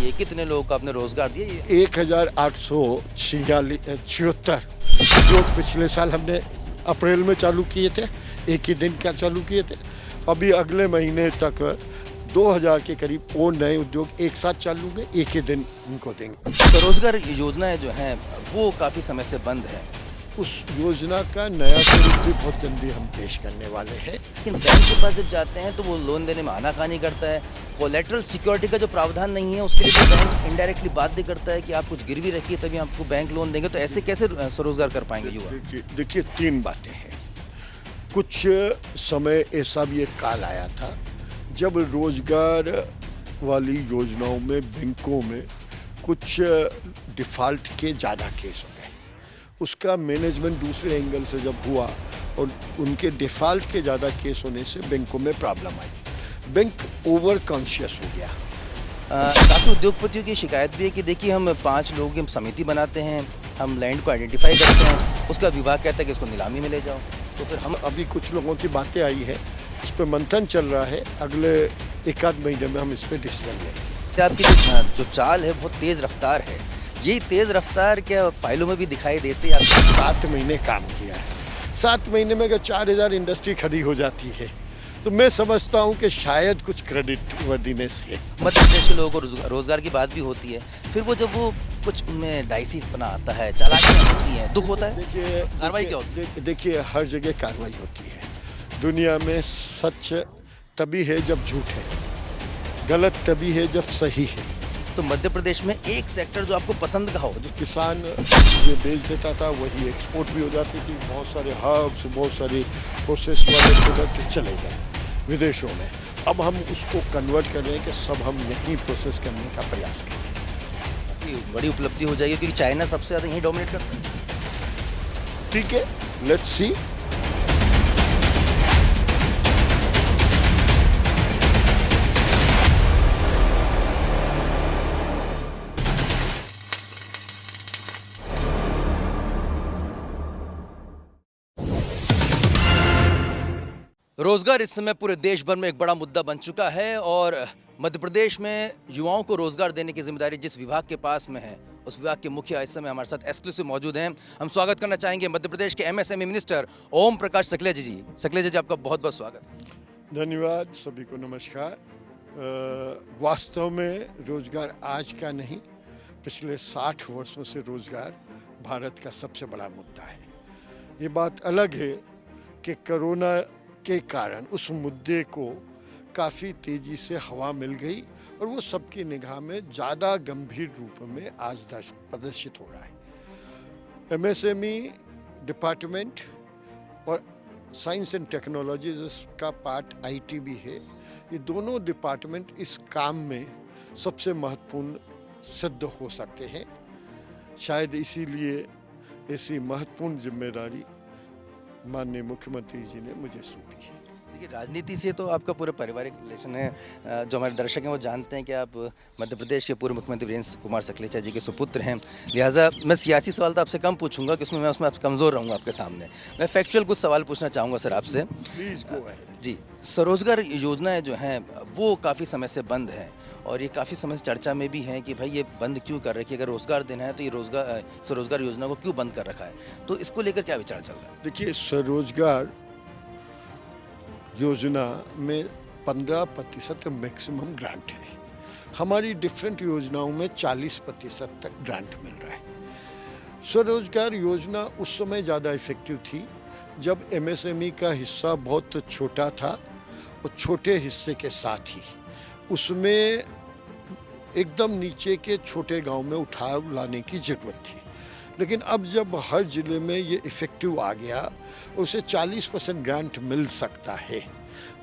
है, कितने लोगों को आपने रोजगार दिया? ये 1876 जो पिछले साल हमने अप्रैल में चालू किए थे, एक ही दिन का चालू किए थे। अभी अगले महीने तक 2000 के करीब वो नए उद्योग एक साथ चालू होंगे, एक ही दिन उनको देंगे। स्वरोजगार योजनाएं जो हैं वो काफ़ी समय से बंद है, उस योजना का नया स्वरूप भी बहुत जल्दी हम पेश करने वाले हैं। लेकिन बैंक के पास जब जाते हैं तो वो लोन देने में आनाकानी करता है। कोलेटरल सिक्योरिटी का जो प्रावधान नहीं है उसके लिए तो बैंक इनडायरेक्टली बाध्य करता है कि आप कुछ गिरवी रखिए तभी आपको बैंक लोन देंगे। तो ऐसे कैसे स्वरोजगार कर पाएंगे युवा? देखिए 3 बातें हैं। कुछ समय ऐसा भी एक काल आया था जब रोजगार वाली योजनाओं में बैंकों में कुछ डिफ़ॉल्ट के ज़्यादा केस हो गए। उसका मैनेजमेंट दूसरे एंगल से जब हुआ और उनके डिफ़ॉल्ट के ज़्यादा केस होने से बैंकों में प्रॉब्लम आई, बैंक ओवर कॉन्शियस हो गया। काफ़ी उद्योगपतियों की शिकायत भी है कि देखिए हम 5 लोगों की समिति बनाते हैं, हम लैंड को आइडेंटिफाई करते हैं, उसका विभाग कहता है कि इसको नीलामी में ले जाओ। तो फिर हम अभी कुछ लोगों की बातें आई है, इस पर मंथन चल रहा है। अगले 1-आध महीने में हम इस पर डिसीजन लेंगे। आपकी जो चाल है बहुत तेज़ रफ्तार है, यही तेज़ रफ्तार क्या फाइलों में भी दिखाई देती है? 7 महीने काम किया है। 7 महीने में अगर 4000 इंडस्ट्री खड़ी हो जाती है तो मैं समझता हूँ कि शायद कुछ क्रेडिट वर्दीनेस है। मध्य प्रदेश के लोगों को रोजगार की बात भी होती है, फिर वो जब वो कुछ उनमें डाइसी बना आता है, चालाकियाँ होती हैं, दुख होता है। कार्रवाई क्या होती है? देखिए हर जगह कार्रवाई होती है। दुनिया में सच तभी है जब झूठ है, गलत तभी है जब सही है। तो मध्य प्रदेश में एक सेक्टर जो आपको पसंद का हो, जो किसान ये बेच देता था वही एक्सपोर्ट भी हो जाती थी। बहुत सारे हर्ब्स, बहुत सारे प्रोसेस वाले प्रोडक्ट चले गए विदेशों में। अब हम उसको कन्वर्ट कर रहे हैं कि सब हम यहीं प्रोसेस करने का प्रयास करें। बड़ी उपलब्धि हो जाएगी क्योंकि चाइना सबसे ज़्यादा यहीं डोमिनेट करता है। ठीक है, लेट्स सी। रोजगार इस समय पूरे देश भर में एक बड़ा मुद्दा बन चुका है और मध्य प्रदेश में युवाओं को रोजगार देने की जिम्मेदारी जिस विभाग के पास में है, उस विभाग के मुखिया इस समय हमारे साथ एक्सक्लूसिव मौजूद हैं। हम स्वागत करना चाहेंगे मध्य प्रदेश के एमएसएमई मिनिस्टर ओम प्रकाश सकलेजा जी। सकलेजा जी, आपका बहुत बहुत स्वागत है। धन्यवाद, सभी को नमस्कार। वास्तव में रोजगार आज का नहीं, पिछले 60 वर्षों से रोजगार भारत का सबसे बड़ा मुद्दा है। ये बात अलग है कि कोरोना के कारण उस मुद्दे को काफ़ी तेज़ी से हवा मिल गई और वो सबकी निगाह में ज़्यादा गंभीर रूप में आज प्रदर्शित हो रहा है। एमएसएमई डिपार्टमेंट और साइंस एंड टेक्नोलॉजी का पार्ट आईटी भी है। ये दोनों डिपार्टमेंट इस काम में सबसे महत्वपूर्ण सिद्ध हो सकते हैं। शायद इसीलिए ऐसी महत्वपूर्ण जिम्मेदारी माननीय मुख्यमंत्री जी ने मुझे सौंपी है। देखिए, राजनीति से तो आपका पूरा पारिवारिक रिलेशन है। जो हमारे दर्शक हैं वो जानते हैं कि आप मध्य प्रदेश के पूर्व मुख्यमंत्री वीरेंद्र कुमार सकलेचा जी के सुपुत्र हैं। लिहाजा मैं सियासी सवाल तो आपसे कम पूछूंगा कि उसमें मैं कमज़ोर रहूँगा आपके सामने। मैं फैक्चुअल कुछ सवाल पूछना चाहूँगा सर आपसे। Please go ahead. जी, स्वरोजगार योजनाएं जो हैं वो काफ़ी समय से बंद हैं और ये काफ़ी समय से चर्चा में भी हैं कि भाई ये बंद क्यों कर रखे, अगर रोज़गार देना है तो ये स्वरोजगार योजना को क्यों बंद कर रखा है, तो इसको लेकर क्या विचार चल रहा है? देखिए, स्वरोजगार योजना में 15% मैक्सिमम ग्रांट है। हमारी डिफरेंट योजनाओं में 40% तक ग्रांट मिल रहा है। स्वरोजगार योजना उस समय ज़्यादा इफेक्टिव थी जब एमएसएमई का हिस्सा बहुत छोटा था और छोटे हिस्से के साथ ही उसमें एकदम नीचे के छोटे गांव में उठाव लाने की ज़रूरत थी। लेकिन अब जब हर ज़िले में ये इफ़ेक्टिव आ गया, उसे 40% ग्रांट मिल सकता है,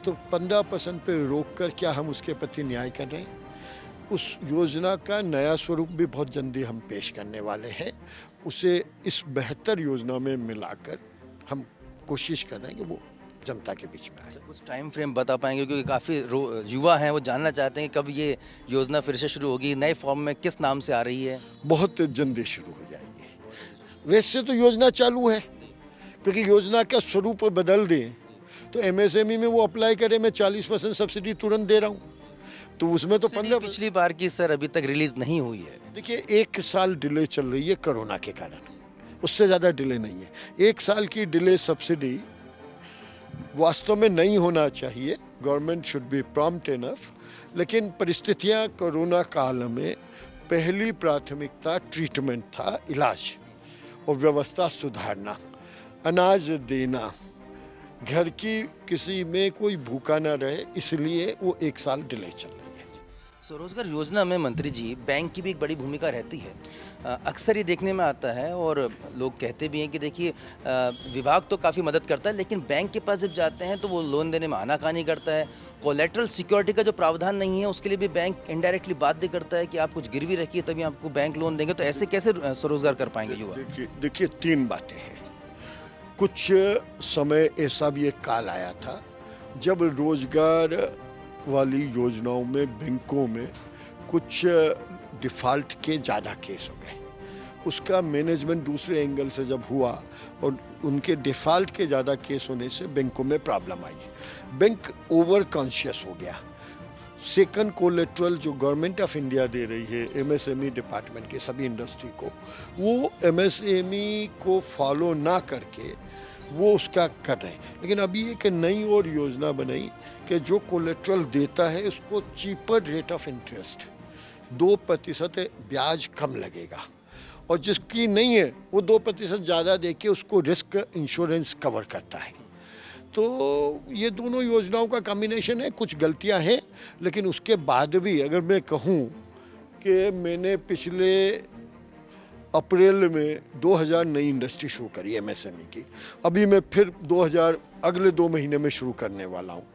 तो 15% पे रोक कर क्या हम उसके प्रति न्याय कर रहे हैं? उस योजना का नया स्वरूप भी बहुत जल्दी हम पेश करने वाले हैं। उसे इस बेहतर योजना में मिलाकर हम कोशिश कर रहे हैं कि वो जनता के बीच में आए। कुछ टाइम फ्रेम बता पाएंगे, क्योंकि काफ़ी युवा हैं वो जानना चाहते हैं कब ये योजना फिर से शुरू होगी, नए फॉर्म में किस नाम से आ रही है? बहुत जल्दी शुरू हो जाएगी। वैसे तो योजना चालू है, क्योंकि योजना का स्वरूप बदल दें तो एमएसएमई में वो अप्लाई करे, मैं 40% सब्सिडी तुरंत दे रहा हूँ। तो उसमें तो सब्सिडी 15। पिछली बार की सर अभी तक रिलीज नहीं हुई है। देखिए 1 साल डिले चल रही है कोरोना के कारण, उससे ज़्यादा डिले नहीं है। 1 साल की डिले सब्सिडी वास्तव में नहीं होना चाहिए, government should be prompt enough, लेकिन परिस्थितियां कोरोना काल में पहली प्राथमिकता ट्रीटमेंट था, इलाज और व्यवस्था सुधारना, अनाज देना, घर की किसी में कोई भूखा ना रहे, इसलिए वो 1 साल डिले चल रही है। स्वरोजगार योजना में मंत्री जी बैंक की भी एक बड़ी भूमिका रहती है। अक्सर ये देखने में आता है और लोग कहते भी हैं कि देखिए विभाग तो काफ़ी मदद करता है, लेकिन बैंक के पास जब जाते हैं तो वो लोन देने में आनाकानी करता है। कोलेटरल सिक्योरिटी का जो प्रावधान नहीं है उसके लिए भी बैंक इनडायरेक्टली बाध्य करता है कि आप कुछ गिरवी रखिए तभी आपको बैंक लोन देंगे। तो ऐसे कैसे स्वरोजगार कर पाएंगे युवा? देखिए 3 बातें हैं। कुछ समय ऐसा भी एक काल आया था जब रोजगार वाली योजनाओं में बैंकों में कुछ डिफ़ॉल्ट के ज़्यादा केस हो गए। उसका मैनेजमेंट दूसरे एंगल से जब हुआ और उनके डिफ़ॉल्ट के ज़्यादा केस होने से बैंकों में प्रॉब्लम आई, बैंक ओवर कॉन्शियस हो गया। सेकंड कोलेट्रल जो गवर्नमेंट ऑफ इंडिया दे रही है एमएसएमई डिपार्टमेंट के सभी इंडस्ट्री को, वो एमएसएमई को फॉलो ना करके वो उसका कर रहे हैं। लेकिन अभी एक नई और योजना बनाई कि जो कोलेट्रल देता है उसको चीपर रेट ऑफ इंटरेस्ट 2% ब्याज कम लगेगा, और जिसकी नहीं है वो 2% ज़्यादा दे के उसको रिस्क इंश्योरेंस कवर करता है। तो ये दोनों योजनाओं का कॉम्बिनेशन है। कुछ गलतियां हैं, लेकिन उसके बाद भी अगर मैं कहूँ कि मैंने पिछले अप्रैल में 2000 नई इंडस्ट्री शुरू करी एमएसएमई की, अभी मैं फिर 2000 अगले 2 महीने में शुरू करने वाला हूँ।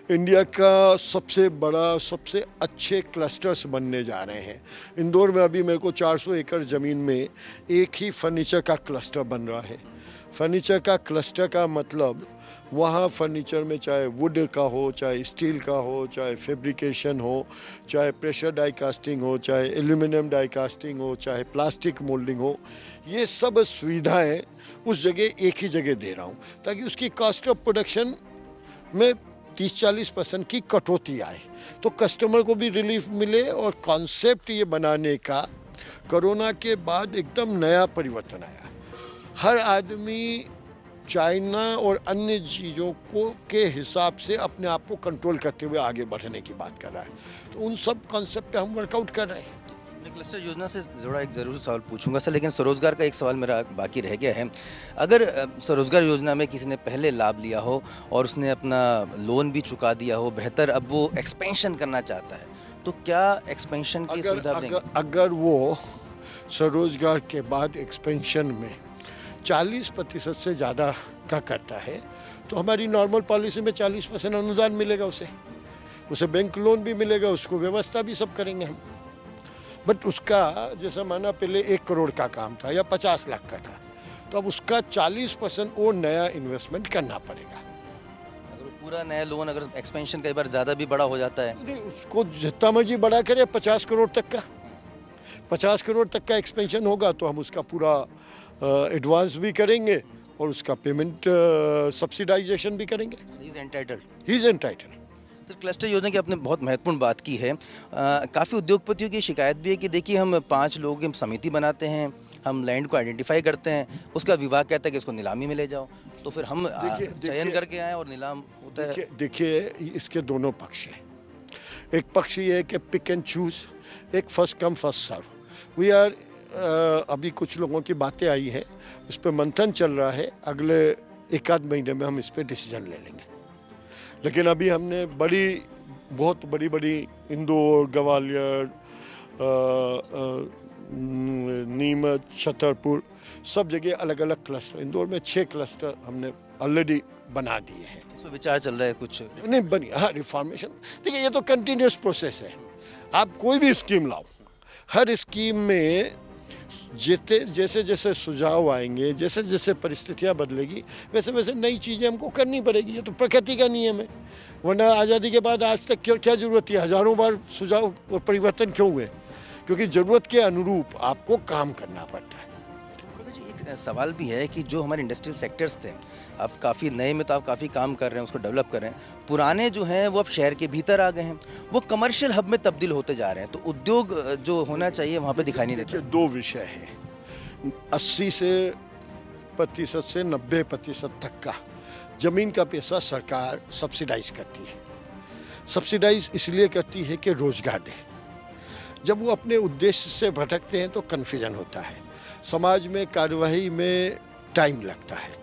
इंडिया का सबसे बड़ा, सबसे अच्छे क्लस्टर्स बनने जा रहे हैं। इंदौर में अभी मेरे को 400 एकड़ ज़मीन में एक ही फर्नीचर का क्लस्टर बन रहा है। फर्नीचर का क्लस्टर का मतलब वहाँ फर्नीचर में चाहे वुड का हो, चाहे स्टील का हो, चाहे फैब्रिकेशन हो, चाहे प्रेशर डाई कास्टिंग हो, चाहे एल्यूमिनियम डाई कास्टिंग हो, चाहे प्लास्टिक मोल्डिंग हो, ये सब सुविधाएं उस जगह एक ही जगह दे रहा हूँ ताकि उसकी कॉस्ट ऑफ प्रोडक्शन में 30-40% की कटौती आए, तो कस्टमर को भी रिलीफ मिले। और कॉन्सेप्ट ये बनाने का कोरोना के बाद एकदम नया परिवर्तन आया। हर आदमी चाइना और अन्य चीज़ों को के हिसाब से अपने आप को कंट्रोल करते हुए आगे बढ़ने की बात कर रहा है, तो उन सब कॉन्सेप्ट पे हम वर्कआउट कर रहे हैं। मैं क्लस्टर योजना से जुड़ा एक ज़रूर सवाल पूछूंगा सर, लेकिन स्वरोजगार का एक सवाल मेरा बाकी रह गया है। अगर स्वरोजगार योजना में किसी ने पहले लाभ लिया हो और उसने अपना लोन भी चुका दिया हो, बेहतर अब वो एक्सपेंशन करना चाहता है, तो क्या एक्सपेंशन की सुविधा देंगे? अगर वो स्वरोजगार के बाद एक्सपेंशन में 40% से ज़्यादा का करता है तो हमारी नॉर्मल पॉलिसी में 40% अनुदान मिलेगा, उसे बैंक लोन भी मिलेगा, उसको व्यवस्था भी सब करेंगे हम। बट उसका जैसा माना पहले 1 करोड़ का काम था या 50 लाख का था, तो अब उसका 40% और नया इन्वेस्टमेंट करना पड़ेगा। अगर वो पूरा नया लोन, अगर एक्सपेंशन कई बार ज़्यादा भी बड़ा हो जाता है, नहीं, उसको जितना मर्जी बड़ा करे, 50 करोड़ तक का, 50 करोड़ तक का एक्सपेंशन होगा तो हम उसका पूरा एडवांस भी करेंगे और उसका पेमेंट सब्सिडाइजेशन भी करेंगे। He is entitled. He is entitled. Sir, cluster योजना की आपने बहुत महत्वपूर्ण बात की है। काफ़ी उद्योगपतियों की शिकायत भी है कि देखिए हम 5 लोगों की समिति बनाते हैं, हम लैंड को आइडेंटिफाई करते हैं, उसका विभाग कहता है कि इसको नीलामी में ले जाओ, तो फिर हम चयन करके आए और नीलाम होता है। देखिए इसके दोनों पक्ष हैं। एक पक्ष ये है कि पिक एंड चूज, एक first come first serve. We are अभी कुछ लोगों की बातें आई है, उस पर मंथन चल रहा है, अगले 1-आध महीने में हम इस पर डिसीजन ले लेंगे। लेकिन अभी हमने बहुत बड़ी इंदौर, ग्वालियर, नीमच, छतरपुर, सब जगह अलग अलग क्लस्टर, इंदौर में 6 क्लस्टर हमने ऑलरेडी बना दिए हैं। इसमें विचार चल रहा है कुछ नहीं बनी, हाँ रिफॉर्मेशन। देखिए ये तो कंटिन्यूस प्रोसेस है। आप कोई भी स्कीम लाओ, हर स्कीम में जैसे जैसे सुझाव आएंगे, जैसे जैसे परिस्थितियां बदलेगी, वैसे वैसे नई चीज़ें हमको करनी पड़ेगी। ये तो प्रकृति का नियम है, वरना आज़ादी के बाद आज तक क्या ज़रूरत थी? हज़ारों बार सुझाव और परिवर्तन क्यों हुए? क्योंकि ज़रूरत के अनुरूप आपको काम करना पड़ता है। जी, एक सवाल भी है कि जो हमारे इंडस्ट्रियल सेक्टर्स थे, अब काफ़ी नए में तो आप काफ़ी काम कर रहे हैं, उसको डेवलप कर रहे हैं। पुराने जो हैं वो अब शहर के भीतर आ गए हैं, वो कमर्शियल हब में तब्दील होते जा रहे हैं। तो उद्योग जो होना चाहिए वहाँ पे दिखाई नहीं देता। देखिए, दो विषय हैं। 80 से प्रतिशत से 90% तक का जमीन का पैसा सरकार सब्सिडाइज करती है। सब्सिडाइज इसलिए करती है कि रोजगार दे। जब वो अपने उद्देश्य से भटकते हैं तो कन्फ्यूजन होता है, समाज में कार्यवाही में टाइम लगता है।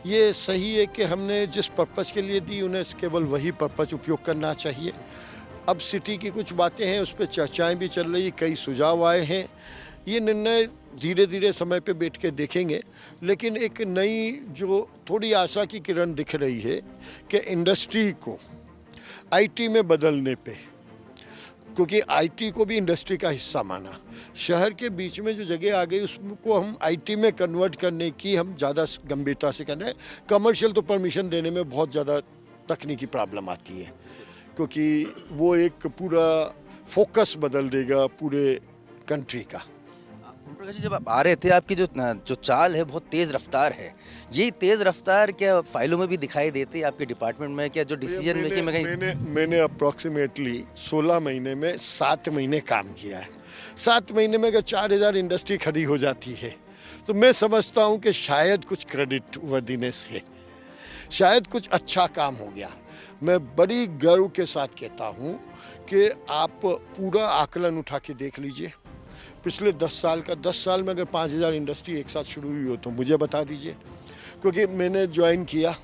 ये सही है कि हमने जिस पर्पज़ के लिए दी उन्हें केवल वही पर्पज़ उपयोग करना चाहिए। अब सिटी की कुछ बातें हैं, उस पर चर्चाएं भी चल रही, कई सुझाव आए हैं। ये निर्णय धीरे धीरे समय पे बैठ के देखेंगे, लेकिन एक नई जो थोड़ी आशा की किरण दिख रही है कि इंडस्ट्री को आईटी में बदलने पे, क्योंकि आईटी को भी इंडस्ट्री का हिस्सा माना, शहर के बीच में जो जगह आ गई उसको हम आईटी में कन्वर्ट करने की हम ज़्यादा गंभीरता से कर रहे हैं। कमर्शियल तो परमिशन देने में बहुत ज़्यादा तकनीकी प्रॉब्लम आती है, क्योंकि वो एक पूरा फोकस बदल देगा पूरे कंट्री का। ओम प्रकाश जी, जब आप आ रहे थे आपकी जो जो चाल है बहुत तेज़ रफ्तार है। यही तेज़ रफ्तार क्या फाइलों में भी दिखाई देती है आपके डिपार्टमेंट में? क्या जो डिसीजन मेकिंग में कहीं मैंने अप्रॉक्सीमेटली 16 महीने में 7 महीने काम किया है। 7 महीने में अगर 4000 इंडस्ट्री खड़ी हो जाती है तो मैं समझता हूँ कि शायद कुछ क्रेडिट वर्दीनेस है, शायद कुछ अच्छा काम हो गया। मैं बड़ी गर्व के साथ कहता हूँ कि आप पूरा आकलन उठा के देख लीजिए पिछले 10 साल का। 10 साल में अगर 5000 इंडस्ट्री एक साथ शुरू हुई हो तो मुझे बता दीजिए, क्योंकि मैंने ज्वाइन किया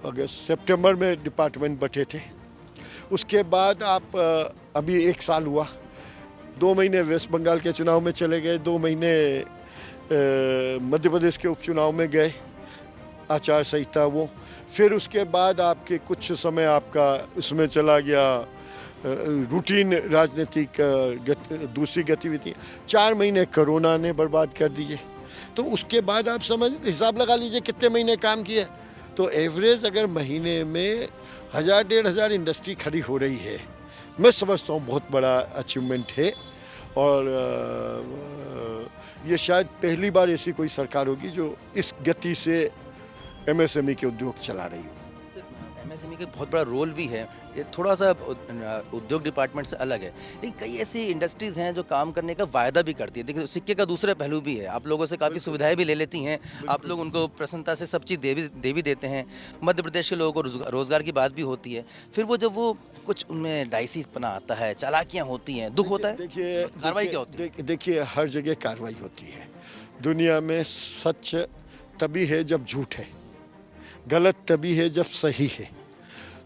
अगस्त सितंबर में, डिपार्टमेंट बटे थे। उसके बाद आप अभी 1 साल हुआ, 2 महीने वेस्ट बंगाल के चुनाव में चले गए, 2 महीने मध्य प्रदेश के उपचुनाव में गए, आचार संहिता वो, फिर उसके बाद आपके कुछ समय आपका उसमें चला गया रूटीन राजनीतिक दूसरी गतिविधि। 4 महीने कोरोना ने बर्बाद कर दिए। तो उसके बाद आप समझ हिसाब लगा लीजिए कितने महीने काम किए। तो एवरेज अगर महीने में 1000-1500 इंडस्ट्री खड़ी हो रही है, मैं समझता हूँ बहुत बड़ा अचीवमेंट है। और ये शायद पहली बार ऐसी कोई सरकार होगी जो इस गति से एमएसएमई के उद्योग चला रही हो। एमएसएमई का बहुत बड़ा रोल भी है। ये थोड़ा सा उद्योग डिपार्टमेंट से अलग है, लेकिन कई ऐसी इंडस्ट्रीज़ हैं जो काम करने का वायदा भी करती है। देखिए, सिक्के का दूसरा पहलू भी है, आप लोगों से काफ़ी सुविधाएं भी ले लेती हैं, आप लोग उनको प्रसन्नता से सब चीज़ दे भी देते हैं। मध्य प्रदेश के लोगों को रोज़गार की बात भी होती है। फिर वो जब वो कुछ उनमें डाइसीपना आता है, चालाकियाँ होती हैं, दुख होता है। देखिए, कार्रवाई क्या होती है? देखिए, हर जगह कार्रवाई होती है। दुनिया में सच तभी है जब झूठ है, गलत तभी है जब सही है।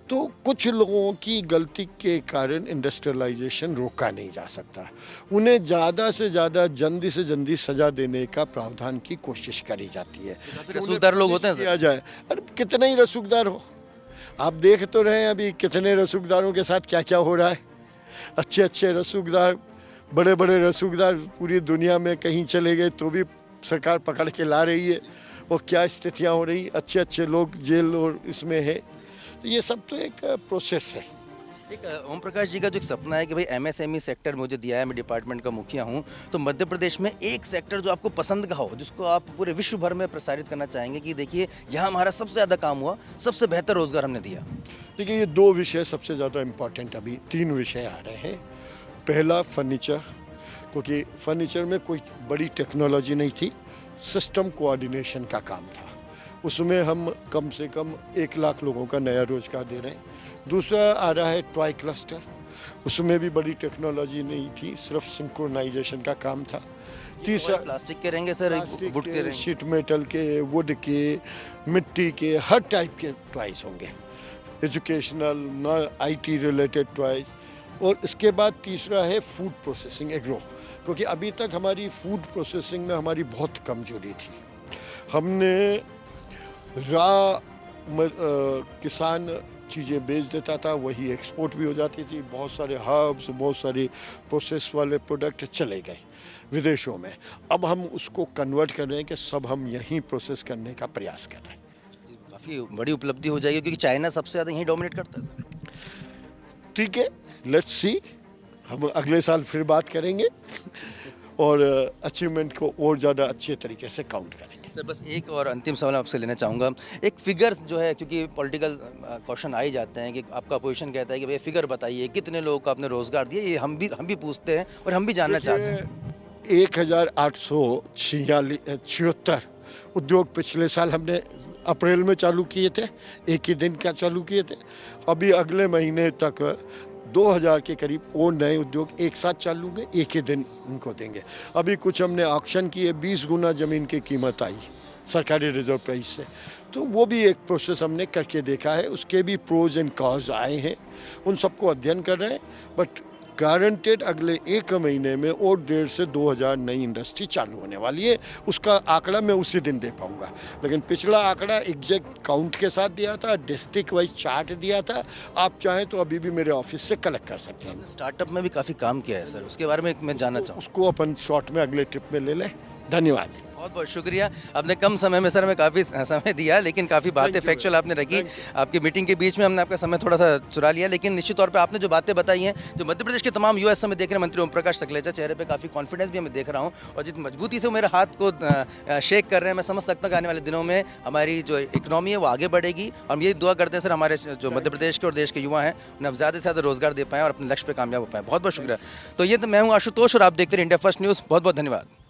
तो कुछ लोगों की गलती के कारण इंडस्ट्रियलाइजेशन रोका नहीं जा सकता। उन्हें ज़्यादा से ज़्यादा जल्दी से जल्दी सज़ा देने का प्रावधान की कोशिश करी जाती है। रसूखदार लोग होते हैं किया जाए, अरे कितने ही रसूखदार हो, आप देख तो रहे हैं अभी कितने रसूखदारों के साथ क्या क्या हो रहा है। अच्छे अच्छे रसूखदार, बड़े बड़े रसूखदार पूरी दुनिया में कहीं चले गए तो भी सरकार पकड़ के ला रही है, और क्या स्थितियाँ हो रही, अच्छे अच्छे लोग जेल और इसमें है। तो ये सब तो एक प्रोसेस है। एक ओम प्रकाश जी का जो एक सपना है कि भाई एमएसएमई सेक्टर मुझे दिया है, मैं डिपार्टमेंट का मुखिया हूँ, तो मध्य प्रदेश में एक सेक्टर जो आपको पसंद का हो, जिसको आप पूरे विश्व भर में प्रसारित करना चाहेंगे कि देखिए यहाँ हमारा सबसे ज़्यादा काम हुआ, सबसे बेहतर रोजगार हमने दिया। देखिए, ये 2 विषय सबसे ज़्यादा इम्पोर्टेंट, अभी 3 विषय आ रहे हैं। पहला फर्नीचर, क्योंकि फर्नीचर में कोई बड़ी टेक्नोलॉजी नहीं थी, सिस्टम कोऑर्डिनेशन का काम था। उसमें हम कम से कम 1 लाख लोगों का नया रोजगार दे रहे हैं। दूसरा आ रहा है टॉय क्लस्टर, उसमें भी बड़ी टेक्नोलॉजी नहीं थी, सिर्फ सिंक्रोनाइजेशन का काम था। तीसरा प्लास्टिक के रहेंगे सर, वुड के रहेंगे, शीट मेटल के, वुड के, मिट्टी के, हर टाइप के टॉयज होंगे, एजुकेशनल, आईटी रिलेटेड टॉयज। और इसके बाद तीसरा है फूड प्रोसेसिंग, एग्रो, क्योंकि अभी तक हमारी फूड प्रोसेसिंग में हमारी बहुत कमजोरी थी। हमने किसान चीज़ें बेच देता था, वही एक्सपोर्ट भी हो जाती थी। बहुत सारे हर्ब्स, बहुत सारे प्रोसेस वाले प्रोडक्ट चले गए विदेशों में। अब हम उसको कन्वर्ट कर रहे हैं कि सब हम यहीं प्रोसेस करने का प्रयास कर रहे हैं। काफ़ी बड़ी उपलब्धि हो जाएगी, क्योंकि चाइना सबसे ज़्यादा यहीं डोमिनेट करता है सर। ठीक है, लेट्स सी, हम अगले साल फिर बात करेंगे। और अचीवमेंट को और ज़्यादा अच्छे तरीके से काउंट करेंगे। सर बस एक और अंतिम सवाल आपसे लेना चाहूँगा, एक फिगर जो है, क्योंकि पॉलिटिकल क्वेश्चन आ ही जाते हैं कि आपका अपोजिशन कहता है कि भाई फिगर बताइए कितने लोगों को आपने रोजगार दिया, ये हम भी पूछते हैं और हम भी जानना चाहते हैं। 1876 उद्योग पिछले साल हमने अप्रैल में चालू किए थे, एक ही दिन का चालू किए थे। अभी अगले महीने तक 2000 के करीब और नए उद्योग एक साथ चालू होंगे, एक ही दिन उनको देंगे। अभी कुछ हमने ऑक्शन किए, 20 गुना ज़मीन की कीमत आई सरकारी रिजर्व प्राइस से, तो वो भी एक प्रोसेस हमने करके देखा है, उसके भी प्रोज एंड कॉज आए हैं, उन सबको अध्ययन कर रहे हैं। बट गारंटेड अगले एक महीने में और 1.5 से 2000 नई इंडस्ट्री चालू होने वाली है। उसका आंकड़ा मैं उसी दिन दे पाऊंगा, लेकिन पिछला आंकड़ा एग्जैक्ट काउंट के साथ दिया था, डिस्ट्रिक्ट वाइज चार्ट दिया था। आप चाहें तो अभी भी मेरे ऑफिस से कलेक्ट कर सकते हैं। स्टार्टअप में भी काफ़ी काम किया है सर, उसके बारे में मैं जानना चाहूँ। उसको अपन शॉर्ट में अगले ट्रिप में ले लें। धन्यवाद। बहुत बहुत शुक्रिया, आपने कम समय में सर में काफ़ी समय दिया, लेकिन काफ़ी बातें फैक्चुअल आपने रखी। आपकी मीटिंग के बीच में हमने आपका समय थोड़ा सा चुरा लिया, लेकिन निश्चित तौर पे आपने जो बातें बताई हैं, जो मध्य प्रदेश के तमाम युवा इस समय देख रहे हैं, मंत्री ओम प्रकाश सकलेचा, चेहरे पे काफ़ी कॉन्फिडेंस भी मैं देख रहा हूँ और जितनी मजबूती से वो मेरे हाथ को शेक कर रहे हैं, मैं समझ सकता हूँ कि आने वाले दिनों में हमारी जो इकनॉमी है वो आगे बढ़ेगी। और हम यही दुआ करते हैं सर, हमारे जो मध्य प्रदेश के और देश के युवा हैं उन्हें हम ज़्यादा से ज़्यादा रोजगार दे पाएँ और अपने लक्ष्य पर कामयाब हो पाएँ। बहुत बहुत शुक्रिया। तो ये तो मैं हूँ आशुतोष और आप देखते रहे इंडिया फर्स्ट न्यूज़। बहुत बहुत धन्यवाद।